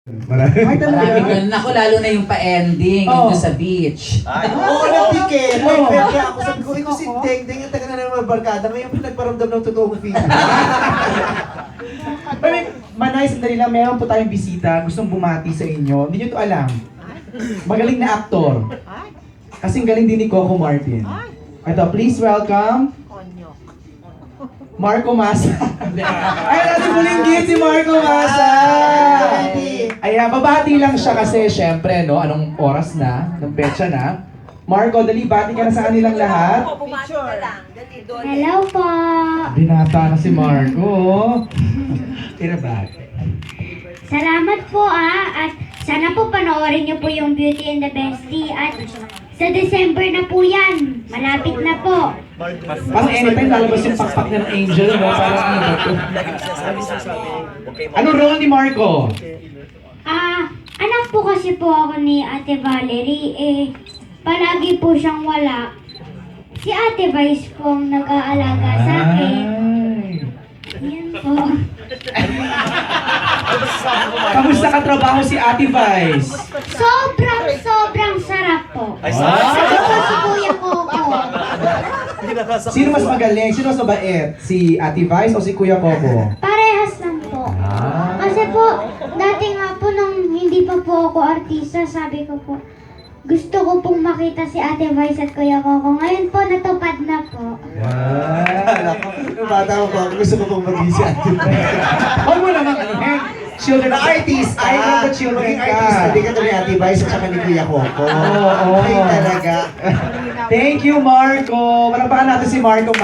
Ay, talaga. Marami ganun. Ako lalo na yung pa-ending, Oh. yung sa beach. Oo, nagpikit. Oo. Kaya ako sabi ko, ito si Deng Deng, yung taga na naman barkada. Ngayon po nagparamdam ng totoong feeling. Manay, sandali lang, meron po tayong bisita, gustong bumati sa inyo. Hindi nyo to alam. Magaling na aktor. Kasing galing din ni Coco Martin. Ito, please welcome Marco Masa. Ay, natin bulinggit si Marco Masa! Ayan, babati lang siya kasi syempre, no, anong oras na, ng petsa na. Marco, dali, bati ka na sa kanilang lahat. Hello po! Binata na si Marco. Tira ba? Salamat po at sana po panoorin niyo po yung Beauty and the Bestie at sa December na po yan. Malapit na po. Parang anytime lalabas yung pakpak na ng Angel, no? Parang ano ba ito? Ano role ni Marco? Anak po kasi po ako ni Ate Valerie, palagi po siyang wala. Si Ate Vice po ang nag-aalaga sa akin. Yan po. Kamusta ka trabaho si Ate Vice? Sobrang sarap po. Ay, Sabi ko si Kuya Coco. Sino mas magaling? Sino mas mabait? Si Ate Vice o si Kuya Coco? Parehas lang po. Kasi po, dati nga po nung hindi pa po ako artista, sabi ko po, gusto ko pong makita si Ate Vice at Kuya Coco. Ngayon po, natupad na po. Alam ko, yung bata ko pa, gusto ko pong mag-busy at Huwag mo naman ano, children na artist I know the children Maging ka. artist, hindi ka tuloy Ate Vice at saka ni Kuya Coco. Oo. Ay, talaga. Thank you, Marco. Malapakan natin si Marco.